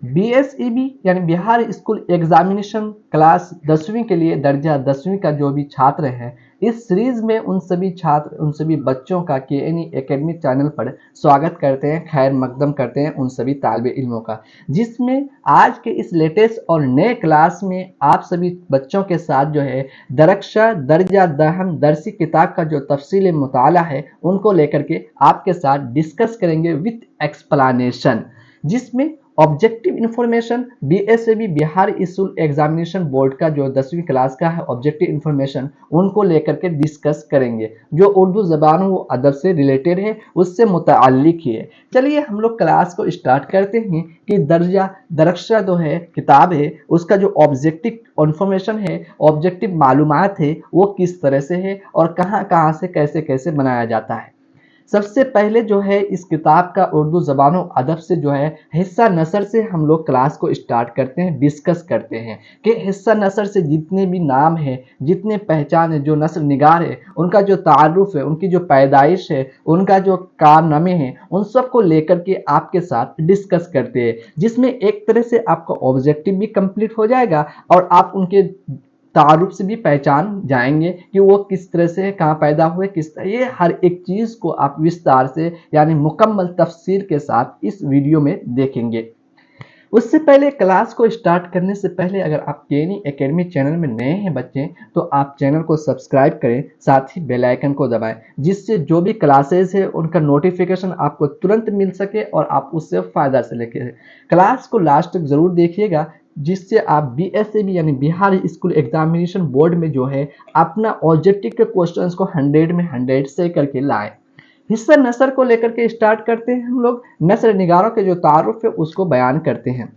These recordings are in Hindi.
बीएसईबी यानी बिहार स्कूल एग्जामिनेशन क्लास 10वीं के लिए दर्जा 10वीं का जो भी छात्र हैं, इस सीरीज में उन सभी छात्र उन सभी बच्चों का केएनई एकेडमी चैनल पर स्वागत करते हैं, खैर मकदम करते हैं उन सभी तालिबे इल्मों का, जिसमें आज के इस लेटेस्ट और नए क्लास में आप सभी बच्चों के साथ जो है दरक्षा दर्जा दहम दरसी किताब का जो तफसील मुताला है उनको लेकर के आपके साथ डिस्कस करेंगे विथ एक्सप्लानेशन, जिसमें objective information BSEB Bihar school examination board का जो 10वीं क्लास का है ऑब्जेक्टिव इन्फॉर्मेशन उनको लेकर के डिस्कस करेंगे, जो उर्दू ज़बान व अदब से रिलेटेड है, उससे मुताल्लिक ही है। चलिए हम लोग क्लास को स्टार्ट करते हैं कि दर्जा दरक्षा जो है किताब है उसका जो ऑब्जेक्टिव इन्फॉर्मेशन है, ऑब्जेक्टिव मालूमात है, वो किस तरह से है और कहाँ कहाँ से कैसे कैसे बनाया जाता है। सबसे पहले जो है इस किताब का उर्दू ज़बान व अदब से जो है हिस्सा नसर से हम लोग क्लास को स्टार्ट करते हैं, डिस्कस करते हैं कि हिस्सा नसर से जितने भी नाम है, जितने पहचान है, जो नस्र निगार है, उनका जो तारुफ है, उनकी जो पैदाइश है, उनका जो कारनामे हैं, उन सब को लेकर के आपके साथ डिस्कस करते हैं, जिसमें एक तरह से आपका ऑब्जेक्टिव भी कंप्लीट हो जाएगा और आप उनके तारुफ से भी पहचान जाएंगे कि वो किस तरह से कहाँ पैदा हुए, किस तरह, ये हर एक चीज़ को आप विस्तार से यानी मुकम्मल तफसीर के साथ इस वीडियो में देखेंगे। उससे पहले क्लास को स्टार्ट करने से पहले अगर आप केएनई एकेडमी चैनल में नए हैं बच्चे, तो आप चैनल को सब्सक्राइब करें, साथ ही बेल आइकन को दबाएं, जिससे जो भी क्लासेस है उनका नोटिफिकेशन आपको तुरंत मिल सके और आप उससे फ़ायदा से लेके क्लास को लास्ट तक ज़रूर देखिएगा, जिससे आप बीएसएबी यानी बिहार स्कूल एग्जामिनेशन बोर्ड में जो है अपना ऑब्जेक्टिव के क्वेश्चंस को 100 में 100 से करके लाएं। हिस्सा नसर को लेकर के स्टार्ट करते हैं हम लोग, नस्र निगारों के जो तारुफ है उसको बयान करते हैं।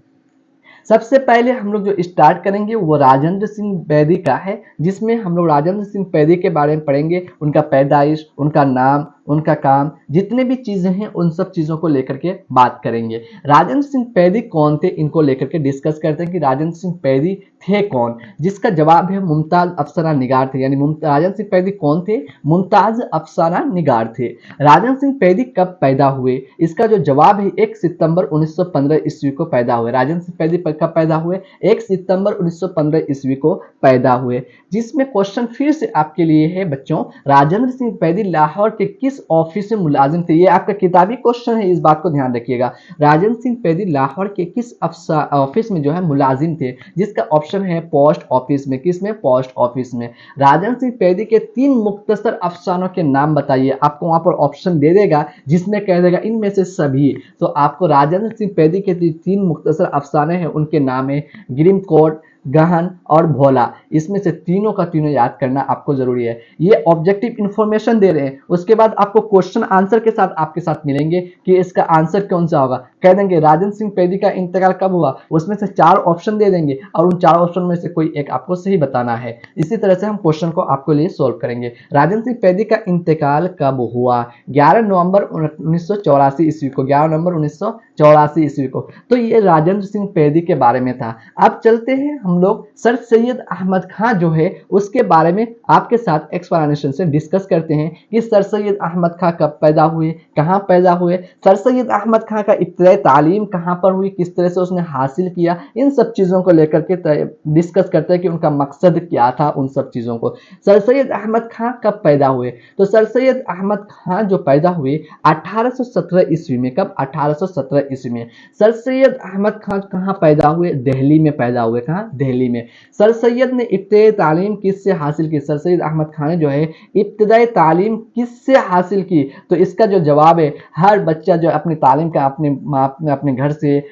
सबसे पहले हम लोग जो स्टार्ट करेंगे वो राजेंद्र सिंह बैदी का है, जिसमें हम लोग राजेंद्र सिंह बैदी के बारे में पढ़ेंगे, उनका पैदाइश, उनका नाम, उनका काम, जितने भी चीज़ें हैं उन सब चीज़ों को लेकर के बात करेंगे। राजेंद्र सिंह बैदी कौन थे इनको लेकर के डिस्कस करते हैं कि राजेंद्र सिंह बैदी थे कौन, जिसका जवाब है मुमताज़ अफसाना निगार थे, यानी राजेंद्र सिंह बैदी कौन थे, मुमताज़ अफसाना निगार थे। राजेंद्र सिंह बैदी कब पैदा हुए, इसका जो जवाब है 1 सितंबर 1915 ईस्वी को पैदा हुए। राजेंद्र सिंह बैदी कब पैदा हुए, 1 सितंबर 1915 ईस्वी को पैदा हुए। जिसमें क्वेश्चन फिर से आपके लिए है बच्चों, राजेंद्र सिंह बैदी लाहौर के किस ऑफिस में मुलाजिम थे, ये आपका किताबी क्वेश्चन है, इस बात को ध्यान रखिएगा। राजेंद्र सिंह बैदी लाहौर के किस ऑफिस में जो है मुलाजिम थे, जिसका ऑप्शन है पोस्ट ऑफिस में, किस में, पोस्ट ऑफिस में। राजेंद्र सिंह बैदी के 3 मुख्तसर अफसानों के नाम बताइए, आपको वहां पर ऑप्शन दे देगा जिसमें कह देगा इनमें से सभी, तो आपको राजेंद्र सिंह बैदी के 3 मुख्तसर अफसाने हैं उनके नाम है ग्रीम कोट, गहन और भोला, इसमें से तीनों का तीनों याद करना आपको जरूरी है। ये ऑब्जेक्टिव इंफॉर्मेशन दे रहे हैं, उसके बाद आपको क्वेश्चन आंसर के साथ आपके साथ मिलेंगे कि इसका आंसर कौन सा होगा। कह देंगे राजेंद्र सिंह बैदी का इंतकाल कब हुआ, उसमें से 4 ऑप्शन दे देंगे और उन 4 ऑप्शन में से कोई एक आपको सही बताना है। इसी तरह से हम क्वेश्चन को आपके लिए सोल्व करेंगे। राजेंद्र सिंह बैदी का इंतकाल कब हुआ, 11 नवंबर 1984 ईस्वी को, 11 नवंबर 1984 ईस्वी को। तो ये राजेंद्र सिंह बैदी के बारे में था। अब चलते हैं हम लोग सर सैयद अहमद खां जो है उसके बारे में आपके साथ एक्सप्लेनेशन से डिस्कस करते हैं कि सर सैयद अहमद खां कब पैदा हुए, कहां पैदा हुए, सर सैयद अहमद खां का इब्तिदाई तालीम कहां पर हुई, किस तरह से उसने हासिल किया, इन सब चीज़ों को लेकर के डिस्कस करते हैं कि उनका मकसद क्या था, उन सब चीज़ों को। सर सैयद अहमद खां कब पैदा हुए, तो सर सैयद अहमद खां जो पैदा हुए 1817 ईस्वी में। कब, 1817 ईस्वी में। सर सैयद अहमद खां कहाँ पैदा हुए, दिल्ली में पैदा हुए। कहाँ, दिल्ली में। सर सैयद ने इब्तिदाई तालीम किससे हासिल की, सर सैयद अहमद खान ने जो है इब्तिदाई तालीम किससे हासिल की, तो इसका जो जवाब है हर बच्चा जो अपनी तालीम का अपने घर से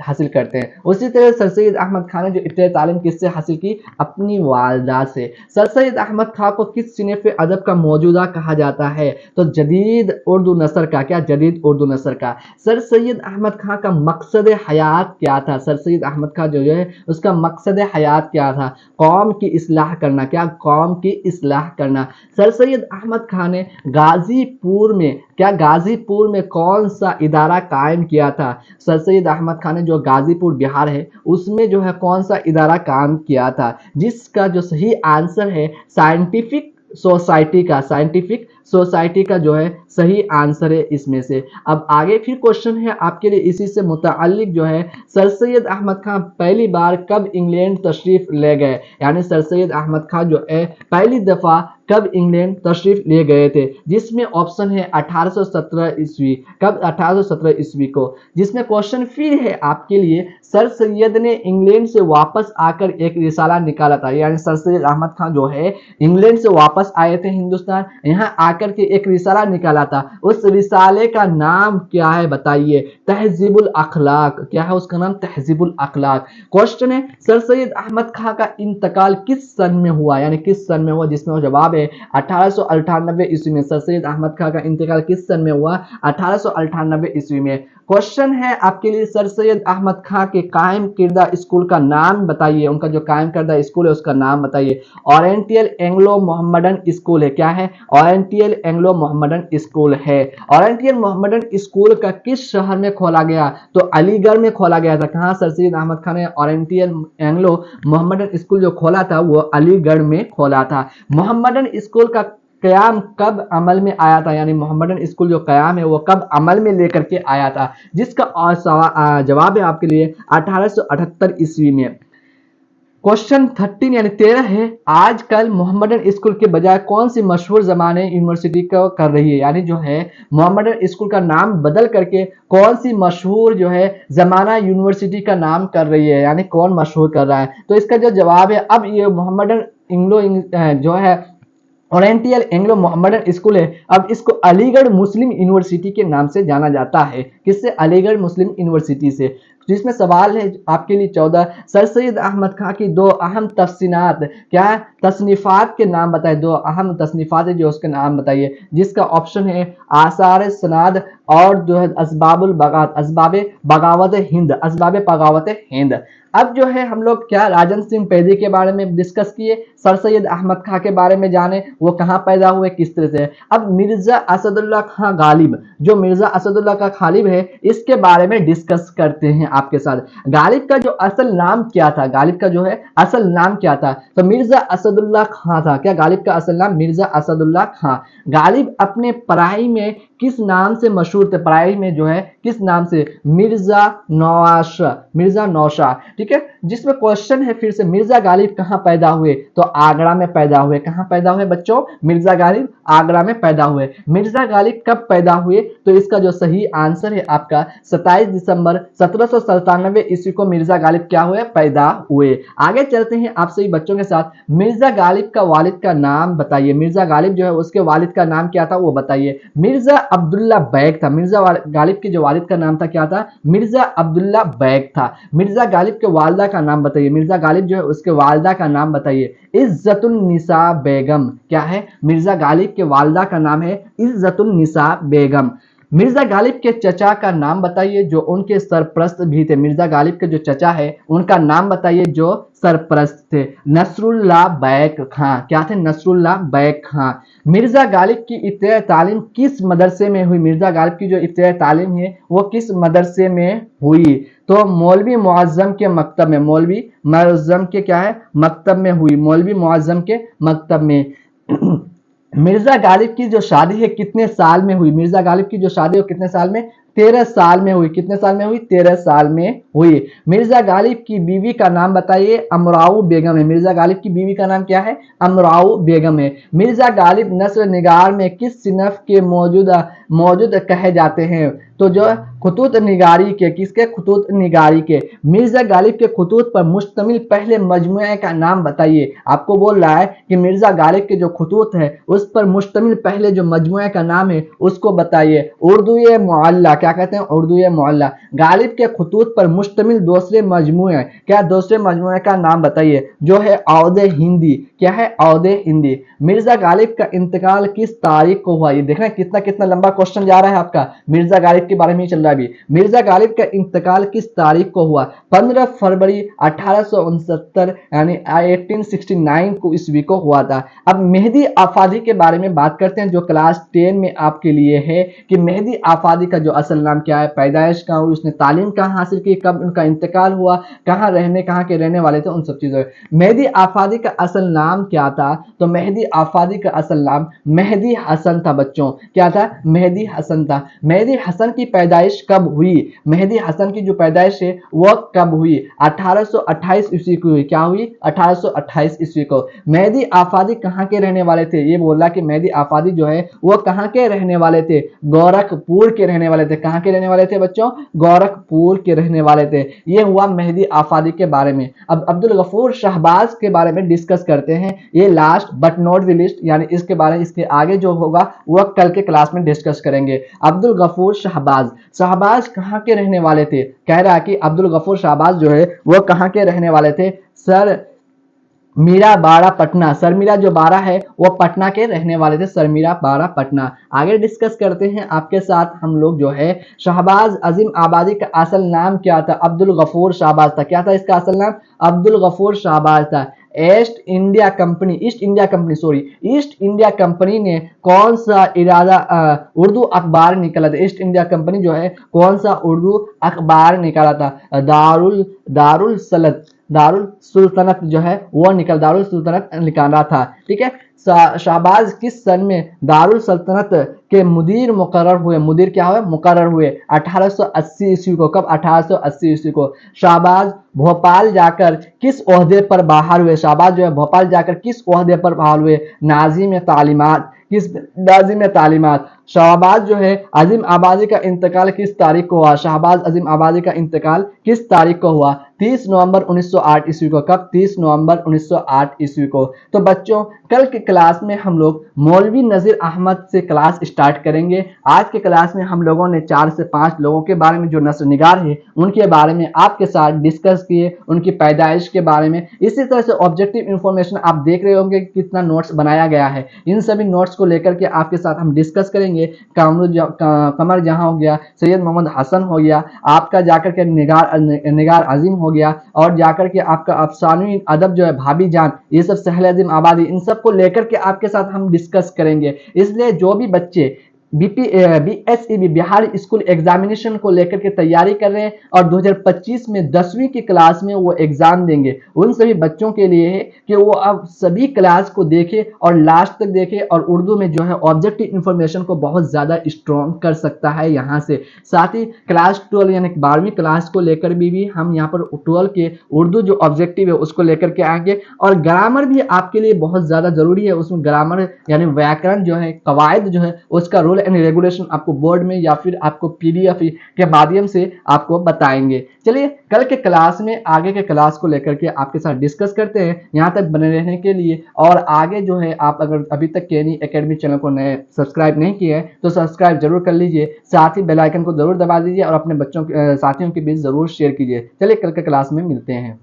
हासिल करते हैं। उसी तरह सर सैयद अहमद खान ने जो इब्तिदाई तालीम किससे हासिल की, अपनी वालदा से। सर सैयद अहमद खान को किस सिनेफ अदब का मौजूदा कहा जाता है, तो जदीद उर्दू नसर का। क्या, जदीद उर्दू नसर का। सर सैयद अहमद खान का मकसद हयात क्या था, सर सैयद अहमद खान जो है उसका मकसद हयात क्या था, कौम की इस्लाह करना। क्या, कौम की इस्लाह करना। सर सैयद अहमद खान ने गाजीपुर में, क्या, गाजीपुर में कौन सा इदारा कायम किया था, सर सैयद अहमद खान ने जो गाजीपुर बिहार है उसमें जो है कौन सा इदारा काम किया था, जिसका जो सही आंसर है साइंटिफिक सोसाइटी का, साइंटिफिक सोसाइटी का जो है सही आंसर है इसमें से। अब आगे फिर क्वेश्चन है आपके लिए इसी से मुताल्लिक जो है, सर सैयद अहमद खान पहली बार कब इंग्लैंड तशरीफ ले गए, यानी सर सैयद अहमद खान जो है पहली दफा कब इंग्लैंड तशरीफ ले गए थे, जिसमें ऑप्शन है 1817 ईस्वी, कब 1817 ईस्वी को। जिसमें क्वेश्चन फिर है आपके लिए, सर सैयद ने इंग्लैंड से वापस आकर एक रिसाला निकाला था, यानी सर सैयद अहमद खान जो है इंग्लैंड से वापस आए थे हिंदुस्तान, यहाँ आकर के एक रिसाला निकाला था। उस रिसाले का नाम क्या है बताइए? तहजीबुल अखलाक। क्या है उसका नाम? तहजीबुल अखलाक। क्वेश्चन है सर सैयद अहमद खान का इंतकाल किस सन में हुआ, यानी किस सन में हुआ, जिसमें वो जवाब है 1898 ईस्वी में। सर सैयद अहमद खान का इंतकाल किस सन में हुआ? 1898 ईस्वी में। क्वेश्चन है आपके लिए, सर सैयद अहमद खान के कायम किरदा स्कूल का नाम बताइए, उनका जो कायम करदा स्कूल है उसका नाम बताइए। ओरिएंटल एंग्लो मोहम्मदन स्कूल है। क्या है? ओरिएंटल एंग्लो मोहम्मदन स्कूल है। ओरिएंटल मोहम्मदन स्कूल का किस शहर में खोला गया? तो अलीगढ़ में खोला गया था। कहाँ सर सैयद अहमद खान ने ओरिएंटल एंग्लो मोहम्मदन स्कूल जो खोला था वो अलीगढ़ में खोला था। मोहम्मदन स्कूल का कयाम कब अमल में आया था, यानी मोहम्मदन स्कूल जो कयाम है वो कब अमल में लेकर के आया था, जिसका जवाब है आपके लिए 1878 ईस्वी में। क्वेश्चन 13 यानी 13 है, आजकल मोहम्मदन स्कूल के बजाय कौन सी मशहूर जमाने यूनिवर्सिटी को कर रही है, यानी जो है मोहम्मदन स्कूल का नाम बदल करके कौन सी मशहूर जो है जमाना यूनिवर्सिटी का नाम कर रही है, यानी कौन मशहूर कर रहा है? तो इसका जो जवाब है, अब ये मोहम्मदन इंग्लो जो है ओरिएंटल एंग्लो मोहम्मदन स्कूल है, अब इसको अलीगढ़ मुस्लिम यूनिवर्सिटी के नाम से जाना जाता है। किससे? अलीगढ़ मुस्लिम यूनिवर्सिटी से। जिसमें सवाल है आपके लिए 14, सर सैयद अहमद खान की दो अहम तफसीनात, क्या है? तसनीफात के नाम बताइए, दो अहम तसनीफात है जो उसके नाम बताइए। जिसका ऑप्शन है आसार सनाद और जो है असबाबुल बगावत, असबाब बगावत हिंद, असबाब बगावत हिंद। अब जो है हम लोग क्या राजन सिंह पैदी के बारे में डिस्कस किए, सर सैयद अहमद खान के बारे में जाने, वो कहाँ पैदा हुए, किस तरह से। अब मिर्जा असदुल्ला खान गालिब, जो मिर्जा असदुल्ला का गालिब है, इसके बारे में डिस्कस करते हैं आपके साथ। गालिब का जो असल नाम क्या था, गालिब का जो है असल नाम क्या था? तो मिर्जा असदुल्ला खान था। क्या गालिब का असल नाम? मिर्जा असदुल्ला खान। गालिब अपने पढ़ाई में किस नाम से मशहूर थे? पढ़ाई में जो है किस नाम से? Mirza nausea, Mirza nausea. ठीक है। जिसमें क्वेश्चन है फिर से, मिर्जा गालिब कहाँ पैदा हुए? तो आगरा में पैदा हुए। कहाँ पैदा हुए बच्चों? मिर्जा गालिब आगरा में पैदा हुए। मिर्जा गालिब कब पैदा हुए? तो इसका जो सही आंसर है आपका 27 दिसंबर 1797 ईस्वी को मिर्जा गालिब क्या हुए? पैदा हुए। आगे चलते हैं आप सभी बच्चों के साथ। मिर्जा गालिब का वालिद का नाम बताइए। मिर्जा गालिब जो है उसके वालिद का नाम क्या था वो बताइए। मिर्जा अब्दुल्ला बैग था। मिर्जा गालिब के जो वालिद का नाम था क्या था? मिर्जा अब्दुल्ला बैग था। मिर्जा गालिब के वालदा का नाम बताइए। मिर्जा गालिब जो है उसके वालदा का नाम बताइए। इज्जतुन्निसा बेगम। क्या है? मिर्जा गालिब के वालदा का नाम है इज्जतुन्निसा बेगम। मिर्जा गालिब के चचा का नाम बताइए जो उनके सरप्रस्त भी थे। मिर्जा गालिब के जो चचा है उनका नाम बताइए जो सरप्रस्त थे। नसरुल्लाह बैग खां। क्या थे? नसरुल्लाह बैग खां। मिर्जा गालिब की इब्तिदाई तालीम किस मदरसे में हुई? मिर्जा गालिब की जो इब्तिदाई तालीम है वो किस मदरसे में हुई? तो मौलवी मुअज्जम के मकतब में, मौलवी मुअज्जम के क्या है? मकतब में हुई। मौलवी मुअज्जम के मकतब में। मिर्जा गालिब की जो शादी है कितने साल में हुई? मिर्जा गालिब की जो शादी है कितने साल में? 13 साल में हुई। कितने साल में हुई? 13 साल में हुई। मिर्जा गालिब की बीवी का नाम बताइए। अमराऊ बेगम है। मिर्जा गालिब की बीवी का नाम क्या है? अमराऊ बेगम है। मिर्जा गालिब नस्र निगार में किस सिनफ के मौजूद कहे जाते हैं? तो जो खुतूत निगारी के, किसके? खुतूत निगारी के। मिर्जा गालिब के खुतूत पर मुश्तमिल पहले मजमुए का नाम बताइए। आपको बोल रहा है कि मिर्जा गालिब के जो खुतूत है उस पर मुश्तमिल पहले जो मजमुए का नाम है उसको बताइए। उर्दू मुअल्ला। क्या कहते हैं? उर्दू मुअल्ला। गालिब के खुतूत पर मुश्तमिल दूसरे मजमुए, क्या दूसरे मजमुए का नाम बताइए? जो है औदे हिंदी। क्या है? औदे हिंदी। मिर्जा गालिब का इंतकाल किस तारीख को हुआ? ये देखना कितना कितना लंबा क्वेश्चन जा रहा है आपका, मिर्जा गालिब के बारे में ही चल रहा है अभी। मिर्जा गालिब का इंतकाल किस तारीख को हुआ? 15 फरवरी 1869 यानी 1869 को ईस्वी को हुआ था। अब मेहदी आफादी के बारे में बात करते हैं जो क्लास 10 में आपके लिए है कि मेहदी आफादी का जो असल असल नाम क्या है, पैदाइश कहाँ हुई, उसने तालीम कहाँ हासिल की, कब उनका इंतकाल हुआ, कहाँ के रहने वाले थे, उन सब चीज़ों। मेहदी आफादी का असल नाम क्या था? तो मेहदी आफादी का असल नाम मेहदी हसन था बच्चों। क्या था? मेहदी हसन था। मेहदी हसन की पैदाइश कब हुई? मेहदी हसन की जो पैदाइश है वह कब हुई? 1828 ईस्वी को हुई। क्या हुई? 1828 ईस्वी को। मेहदी आफादी कहाँ के रहने वाले थे? ये बोला कि मेहदी आफादी जो है वो कहाँ के रहने वाले थे? गोरखपुर के रहने वाले थे। कहाँ के रहने वाले थे बच्चों? गोरखपुर के रहने वाले थे। ये हुआ मेहदी आफादी के बारे में। अब अब्दुल गफूर शाहबाज के बारे में डिस्कस करते हैं। ये last but not the list, यानी इसके आगे जो होगा वह कल के क्लास में डिस्कस करेंगे। अब्दुल गफूर शाहबाज, शाहबाज कहाँ के रहने वाले थे? कह रहा है कि अब्दुल गफूर शाहबाज जो है वह कहाँ के रहने वाले थे? सर मीरा बाड़ा पटना, सरमीरा जो बाड़ा है वो पटना के रहने वाले थे, सरमीरा बाड़ा पटना। आगे डिस्कस करते हैं आपके साथ हम लोग जो है शहबाज अजीम आबादी का असल नाम क्या था? अब्दुल गफूर शाहबाज था। क्या था इसका असल नाम? अब्दुल गफूर शाहबाज था। ईस्ट इंडिया कंपनी ने कौन सा उर्दू अखबार निकाला था? ईस्ट इंडिया कंपनी जो है कौन सा उर्दू अखबार निकाला था? दारुल सुल्तनत जो है वो दारुल सुल्तनत निकाला था। ठीक है। शाहबाज किस सन में दारुल सल्तनत के मुदीर मुकर्रर हुए? मुदीर क्या हुए? मुकर्रर हुए 1880 ईस्वी को। कब? 1880 ईस्वी को। शाहबाज भोपाल जाकर किस ओहदे पर बहाल हुए? शाहबाज जो है भोपाल जाकर किस ओहदे पर बहाल हुए? नाज़िम तालीमात। किस? नाज़िम तालीमात। शाहबाज जो है अजीम आबादी का इंतकाल किस तारीख को हुआ? शाहबाज अजीम आबादी का इंतकाल किस तारीख को हुआ? 30 नवंबर 1908 ईस्वी को। कब? 30 नवंबर 1908 ईस्वी को। तो बच्चों कल के क्लास में हम लोग मौलवी नज़ीर अहमद से क्लास स्टार्ट करेंगे। आज के क्लास में हम लोगों ने 4 से 5 लोगों के बारे में जो नस्र निगार है उनके बारे में आपके साथ डिस्कस किए, उनकी पैदाइश के बारे में। इसी तरह से ऑब्जेक्टिव इंफॉर्मेशन आप देख रहे होंगे कितना नोट्स बनाया गया है। इन सभी नोट्स को लेकर के आपके साथ हम डिस्कस करेंगे। कमर जहां हो गया, सैयद मोहम्मद हसन हो गया, आपका जाकर के निगार अजीम हो गया, और जाकर के आपका अफसानवी अदब जो है भाभी जान, ये सब सहल अजीम आबादी, इन सब को लेकर के आपके साथ हम डिस्कस करेंगे। इसलिए जो भी बच्चे बीएसईबी बिहार स्कूल एग्जामिनेशन को लेकर के तैयारी कर रहे हैं और 2025 में 10वीं की क्लास में वो एग्जाम देंगे, उन सभी बच्चों के लिए है कि वो अब सभी क्लास को देखे और लास्ट तक देखे और उर्दू में जो है ऑब्जेक्टिव इंफॉर्मेशन को बहुत ज़्यादा स्ट्रॉन्ग कर सकता है यहाँ से। साथ ही क्लास 12 यानी 12वीं क्लास को लेकर भी हम यहाँ पर 12 के उर्दू जो ऑब्जेक्टिव है उसको लेकर के आएंगे। और ग्रामर भी आपके लिए बहुत ज़्यादा ज़रूरी है। उसमें ग्रामर यानी व्याकरण जो है, कवायद जो है, उसका रूल एंड रेगुलेशन आपको बोर्ड में या फिर आपको पीडीएफ के माध्यम से आपको बताएंगे। चलिए कल के क्लास में आगे के क्लास को लेकर के आपके साथ डिस्कस करते हैं। यहाँ तक बने रहने के लिए, और आगे जो है आप अगर अभी तक केनी एकेडमी चैनल को नए सब्सक्राइब नहीं किए हैं तो सब्सक्राइब जरूर कर लीजिए, साथ ही बेल आइकन को जरूर दबा दीजिए और अपने बच्चों साथियों के बीच जरूर शेयर कीजिए। चलिए कल के क्लास में मिलते हैं।